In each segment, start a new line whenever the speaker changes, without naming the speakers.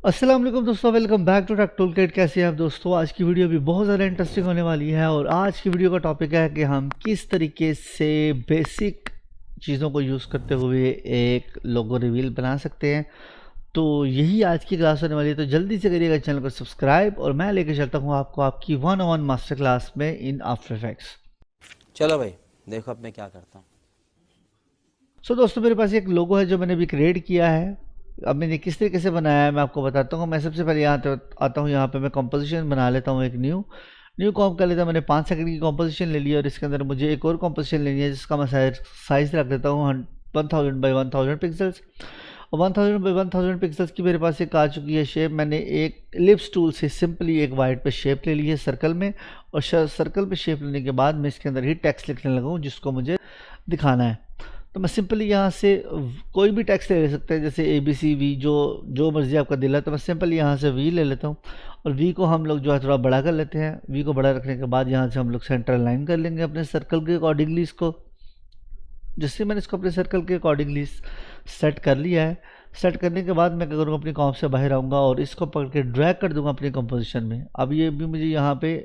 अस्सलाम वालेकुम दोस्तों, welcome back to Tech Tool Kit. कैसे हैं आप दोस्तों? आज की वीडियो भी बहुत ज़्यादा इंटरेस्टिंग होने वाली है और आज की वीडियो का टॉपिक है कि हम किस तरीके से बेसिक चीज़ों को यूज़ करते हुए एक लोगो रिवील बना सकते हैं। तो यही आज की क्लास होने वाली है, तो जल्दी से करिएगा चैनल को सब्सक्राइब और मैं लेके चलता हूँ आपको आपकी 101 मास्टर क्लास में इन आफ्टर इफेक्ट्स।
चलो भाई देखो अब मैं क्या करता हूँ।
सो दोस्तों, मेरे पास एक लोगो है जो मैंने अभी क्रिएट किया है। अब मैंने किस तरीके से बनाया है मैं आपको बताता हूँ। मैं सबसे पहले यहाँ आता हूँ, यहाँ पे मैं कंपोजिशन बना लेता हूँ। एक न्यू कॉम्प कर लेता हूँ। मैंने 5 सेकंड की कंपोजिशन ले ली और इसके अंदर मुझे एक और कंपोजिशन लेनी है जिसका मैं साइज रख देता हूँ 1000 बाई 1000 पिक्सल्स। और 1000 बाई 1000 पिक्सल्स की मेरे पास एक आ चुकी है शेप। मैंने एक इलिप्स टूल से सिंपली एक वाइट पे शेप ले ली है सर्कल में, और सर्कल पे शेप लेने के बाद मैं इसके अंदर ही टेक्स्ट लिखने लगा हूँ जिसको मुझे दिखाना है। तो मैं सिंपली यहाँ से कोई भी टेक्स्ट ले सकते हैं, जैसे ABC V, जो मर्जी आपका दिल है। तो मैं सिंपली यहाँ से V ले लेता हूँ और V को हम लोग जो है थोड़ा बड़ा कर लेते हैं। V को बड़ा रखने के बाद यहाँ से हम लोग सेंटर लाइन कर लेंगे अपने सर्कल के अकॉर्डिंगली इसको। जिससे मैंने इसको अपने सर्कल के अकॉर्डिंगली सेट कर लिया है। सेट करने के बाद मैं क्या करूँगा, अपनी कॉम्प से बाहर आऊँगा और इसको पकड़ के ड्रैग कर दूँगा अपनी कंपोजिशन में। अब ये भी मुझे यहाँ पे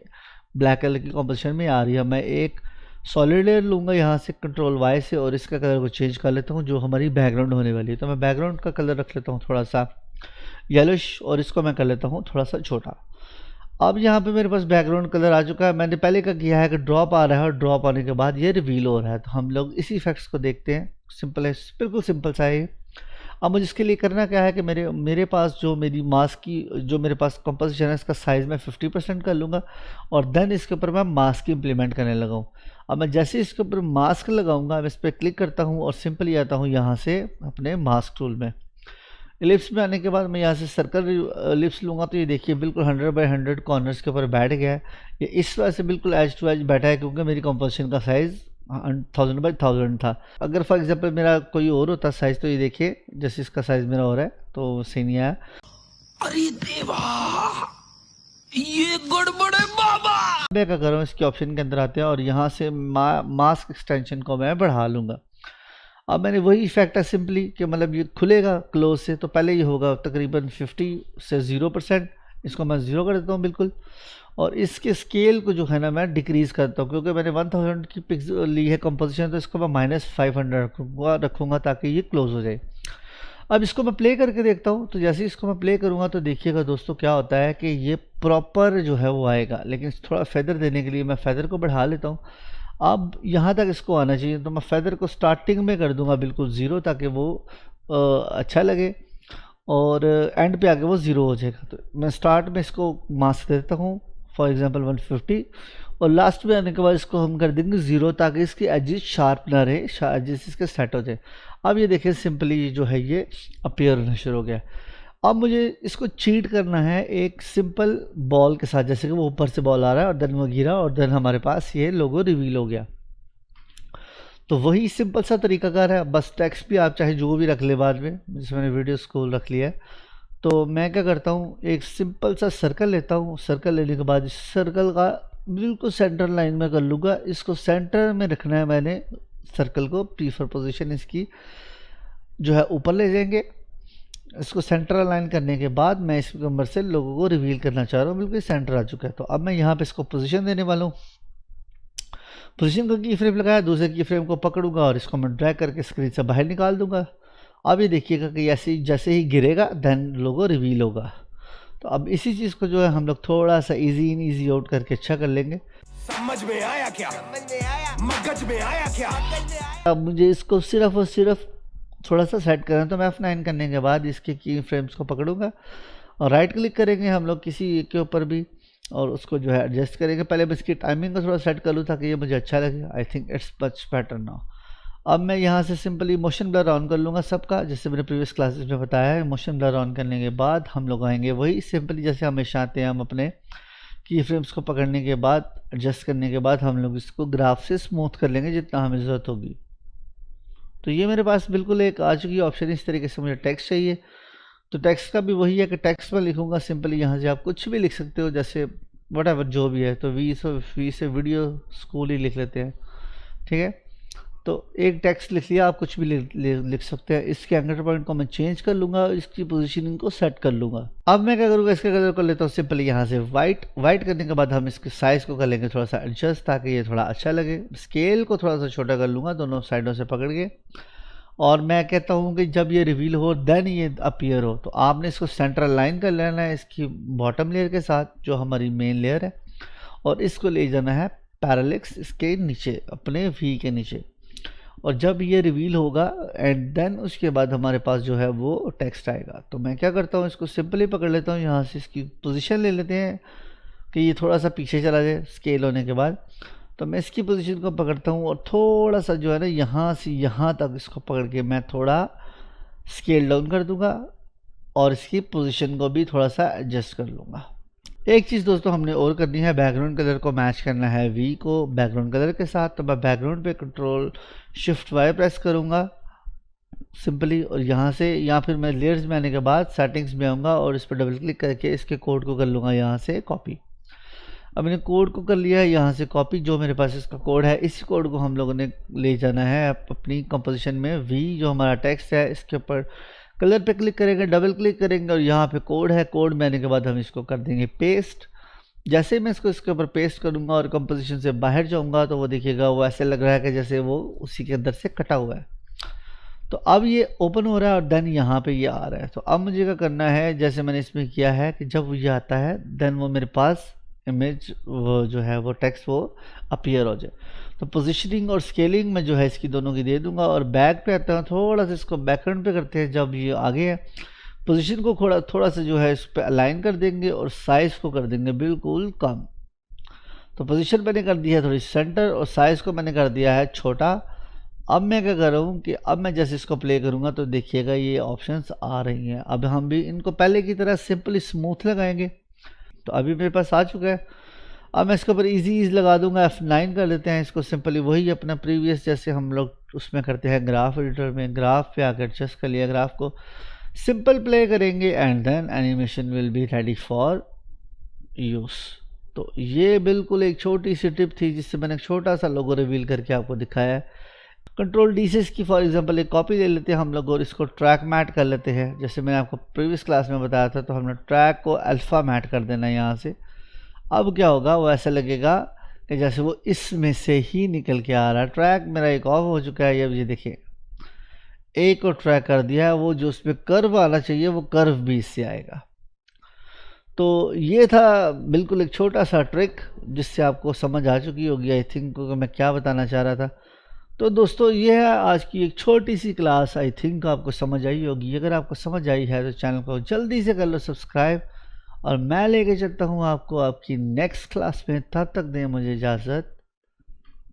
ब्लैक कलर की कंपोजिशन में आ रही है। मैं एक सॉलिड लेयर लूँगा यहाँ से Ctrl+Y से और इसका कलर को चेंज कर लेता हूँ जो हमारी बैकग्राउंड होने वाली है। तो मैं बैकग्राउंड का कलर रख लेता हूँ थोड़ा सा येलोश और इसको मैं कर लेता हूँ थोड़ा सा छोटा। अब यहाँ पे मेरे पास बैकग्राउंड कलर आ चुका है। मैंने पहले क्या किया है कि ड्रॉप आ रहा है और ड्रॉप आने के बाद ये रिवील हो रहा है। तो हम लोग इसी इफेक्ट्स को देखते हैं। सिंपल है, बिल्कुल सिंपल सा है ये। अब मुझे इसके लिए करना क्या है कि मेरे पास जो मेरी मास्क की जो मेरे पास कंपोजिशन है इसका साइज़ मैं 50% कर लूँगा और देन इसके ऊपर मैं मास्क इम्प्लीमेंट करने लगा हूँ। अब मैं जैसे इसके ऊपर मास्क लगाऊंगा, मैं इस पर क्लिक करता हूँ और सिंपली आता हूँ यहाँ से अपने मास्क टूल में। इलिप्स में आने के बाद मैं यहाँ से सर्कल इलिप्स लूँगा तो ये देखिए बिल्कुल 100 बाई 100 कॉर्नर्स के ऊपर बैठ गया है। ये इस वजह से बिल्कुल एज टू एज बैठा है क्योंकि मेरी कंपोजिशन का साइज़ 1000 बाई 1000 था। अगर फॉर एग्जांपल मेरा कोई और होता साइज़ तो ये देखिए जैसे इसका साइज़ मेरा हो रहा है तो सही नहीं आया।
अरे देवा ये गड़बड़ है बाबा।
मैं क्या कर रहा हूँ, इसके ऑप्शन के अंदर आते हैं और यहाँ से मास्क एक्सटेंशन को मैं बढ़ा लूँगा। अब मैंने वही इफेक्ट है सिंपली कि मतलब ये खुलेगा क्लोज से, तो पहले ये होगा तकरीबन 50 से 0%। इसको मैं 0 कर देता हूँ बिल्कुल। और इसके स्केल को जो है ना मैं डिक्रीज़ करता हूँ क्योंकि मैंने 1000 की पिक्स ली है कंपोजिशन, तो इसको मैं -500 रखूँगा ताकि ये क्लोज हो जाए। अब इसको मैं प्ले करके देखता हूँ। तो जैसे इसको मैं प्ले करूँगा तो देखिएगा दोस्तों क्या होता है कि ये प्रॉपर जो है वो आएगा, लेकिन थोड़ा फेदर देने के लिए मैं फेदर को बढ़ा लेता हूँ। अब यहाँ तक इसको आना चाहिए तो मैं फेदर को स्टार्टिंग में कर दूंगा बिल्कुल 0 ताकि वो अच्छा लगे और एंड पे आके वो 0 हो जाएगा। तो मैं स्टार्ट में इसको मास्क देता हूँ फॉर एग्जांपल 150 और लास्ट में आने के बाद इसको हम कर देंगे 0 ताकि इसकी एजेस शार्प ना रहे, एजेस इसके सेट हो जाए। अब ये देखिए सिंपली जो है ये अपीयर होना शुरू हो गया। अब मुझे इसको चीट करना है एक सिंपल बॉल के साथ, जैसे कि वो ऊपर से बॉल आ रहा है और देन वो गिरा और देन हमारे पास ये लोगो रिवील हो गया। तो वही सिंपल सा तरीकाकार है। बस टेक्स्ट भी आप चाहे जो भी रख ले बाद में, जैसे मैंने वीडियो स्कूल रख लिया है। तो मैं क्या करता हूँ, एक सिंपल सा सर्कल लेता हूँ। सर्कल लेने के बाद इस सर्कल का बिल्कुल सेंटर लाइन में कर लूँगा। इसको सेंटर में रखना है मैंने सर्कल को। प्रीफर पोजीशन इसकी जो है ऊपर ले जाएंगे। इसको सेंटर अलाइन करने के बाद मैं इस नंबर से लोगों को रिवील करना चाह रहा हूँ। बिल्कुल सेंटर आ चुका है। तो अब मैं यहाँ पे इसको पोजीशन देने वाला हूँ। पोजीशन का की फ्रेम लगाया, दूसरे की फ्रेम को पकड़ूंगा और इसको मैं ड्रैग करके स्क्रीन से बाहर निकाल दूंगा। अब ये देखिएगा कि जैसे ही गिरेगा देन लोगो रिवील होगा। तो अब इसी चीज़ को जो है हम लोग थोड़ा सा इजी इन इजी आउट करके अच्छा कर लेंगे।
समझ में आया क्या? मगज में आया क्या?
अब मुझे इसको सिर्फ और सिर्फ थोड़ा सा सेट करना है। तो मैं F9 करने के बाद इसके की फ्रेम्स को पकड़ूंगा और राइट क्लिक करेंगे हम लोग किसी एक के ऊपर भी और उसको जो है एडजस्ट करेंगे। पहले मैं इसकी टाइमिंग को थोड़ा सेट कर लूँ ताकि ये मुझे अच्छा लगे। I think it's much better now. अब मैं यहाँ से सिंपली मोशन ब्लर ऑन कर लूँगा सबका, जैसे मैंने प्रीवियस क्लासेस में बताया है। मोशन ब्लर ऑन करने के बाद हम लोग आएंगे वही सिंपली जैसे हमेशा आते हैं। हम अपने की फ्रेम्स को पकड़ने के बाद एडजस्ट करने के बाद हम लोग इसको ग्राफ से स्मूथ कर लेंगे जितना हमें ज़रूरत होगी। तो ये मेरे पास बिल्कुल एक आ चुकी ऑप्शन। इस तरीके से मुझे टेक्स्ट चाहिए तो टेक्स्ट का भी वही है कि टेक्स्ट में लिखूंगा सिंपली। यहाँ से आप कुछ भी लिख सकते हो, जैसे व्हाटएवर जो भी है। तो वी से वीडियो स्कूल ही लिख लेते हैं, ठीक है। तो एक टेक्स्ट लिख लिया, आप कुछ भी लिख सकते हैं। इसके एंकर पॉइंट को मैं चेंज कर लूँगा, इसकी पोजीशनिंग को सेट कर लूँगा। अब मैं क्या करूँगा, इसके कलर को लेता हूँ सिंपली यहाँ से वाइट करने के बाद हम इसके साइज़ को कर लेंगे थोड़ा सा एडजस्ट, ताकि ये थोड़ा अच्छा लगे। स्केल को थोड़ा सा छोटा कर लूँगा दोनों साइडों से पकड़ के, और मैं कहता हूँ कि जब ये रिवील हो देन ये अपीयर हो, तो आपने इसको सेंटर लाइन कर लेना है इसकी बॉटम लेयर के साथ, जो हमारी मेन लेयर है, और इसको ले जाना है पैरेलक्स इसके नीचे, अपने वी के नीचे। और जब ये रिवील होगा एंड देन उसके बाद हमारे पास जो है वो टेक्स्ट आएगा। तो मैं क्या करता हूँ, इसको सिंपली पकड़ लेता हूँ, यहाँ से इसकी पोजीशन ले लेते हैं कि ये थोड़ा सा पीछे चला जाए स्केल होने के बाद। तो मैं इसकी पोजीशन को पकड़ता हूँ और थोड़ा सा जो है ना यहाँ से यहाँ तक इसको पकड़ के मैं थोड़ा स्केल डाउन कर दूँगा, और इसकी पोजीशन को भी थोड़ा सा एडजस्ट कर लूँगा। एक चीज़ दोस्तों हमने और करनी है, बैकग्राउंड कलर को मैच करना है वी को बैकग्राउंड कलर के साथ। तो मैं बैकग्राउंड पे कंट्रोल शिफ्ट वाई प्रेस करूँगा सिंपली, और यहाँ से या फिर मैं लेयर्स में आने के बाद सेटिंग्स में आऊँगा और इस पर डबल क्लिक करके इसके कोड को कर लूँगा यहाँ से कॉपी। अब मैंने कोड को कर लिया है यहाँ से कॉपी, जो मेरे पास इसका कोड है, इस कोड को हम लोगों ने ले जाना है अपनी कंपोजिशन में। वी जो हमारा टेक्स्ट है इसके ऊपर कलर पे क्लिक करेंगे, डबल क्लिक करेंगे, और यहाँ पे कोड है, कोड में आने के बाद हम इसको कर देंगे पेस्ट। जैसे ही मैं इसको इसके ऊपर पेस्ट करूँगा और कंपोजिशन से बाहर जाऊँगा, तो वो देखिएगा वो ऐसे लग रहा है कि जैसे वो उसी के अंदर से कटा हुआ है। तो अब ये ओपन हो रहा है और देन यहाँ पे ये आ रहा है। तो अब मुझे क्या करना है, जैसे मैंने इसमें किया है कि जब ये आता है देन वो मेरे पास इमेज वो जो है वो टेक्स्ट वो अपीयर हो जाए। तो पोजीशनिंग और स्केलिंग में जो है इसकी दोनों की दे दूंगा, और बैक पे आता हूँ, थोड़ा सा इसको बैकग्राउंड पे करते हैं। जब ये आगे है पोजीशन को थोड़ा सा जो है इस पर अलाइन कर देंगे और साइज़ को कर देंगे बिल्कुल कम। तो पोजीशन मैंने कर दिया है थोड़ी सेंटर, और साइज़ को मैंने कर दिया है छोटा। अब मैं क्या कर रहा हूँ कि अब मैं जैसे इसको प्ले करूँगा तो देखिएगा ये ऑप्शंस आ रही हैं। अब हम भी इनको पहले की तरह सिंपली स्मूथ लगाएंगे। तो अभी मेरे पास आ चुका है। अब मैं इसके ऊपर ईज लगा दूंगा, F9 कर लेते हैं इसको सिंपली, वही अपना प्रीवियस जैसे हम लोग उसमें करते हैं ग्राफ एडिटर में। ग्राफ पे आकर एडजस्ट कर लिया, ग्राफ को सिंपल प्ले करेंगे and then animation will be ready for use. तो ये बिल्कुल एक छोटी सी टिप थी जिससे मैंने एक छोटा सा लोगो रिवील करके आपको दिखाया है। कंट्रोल डी से इसकी फॉर एग्जांपल एक कॉपी ले लेते हैं हम लोग और इसको ट्रैक मैट कर लेते हैं। जैसे मैंने आपको प्रीवियस क्लास में बताया था, तो हमने ट्रैक को अल्फ़ा मैट कर देना है यहाँ से। अब क्या होगा, वो ऐसा लगेगा कि जैसे वो इसमें से ही निकल के आ रहा है। ट्रैक मेरा एक ऑफ हो चुका है, अब ये देखिए एक को ट्रैक कर दिया है, वो जो उसमें कर्व आना चाहिए वो कर्व भी इससे आएगा। तो ये था बिल्कुल एक छोटा सा ट्रिक जिससे आपको समझ आ चुकी होगी आई थिंक कि मैं क्या बताना चाह रहा था। तो दोस्तों ये है आज की एक छोटी सी क्लास, आई थिंक आपको समझ आई होगी। अगर आपको समझ आई है तो चैनल को जल्दी से कर लो सब्सक्राइब, और मैं लेके चलता हूँ आपको आपकी नेक्स्ट क्लास में। तब तक दें मुझे इजाज़त,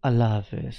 अल्लाह हाफिज़।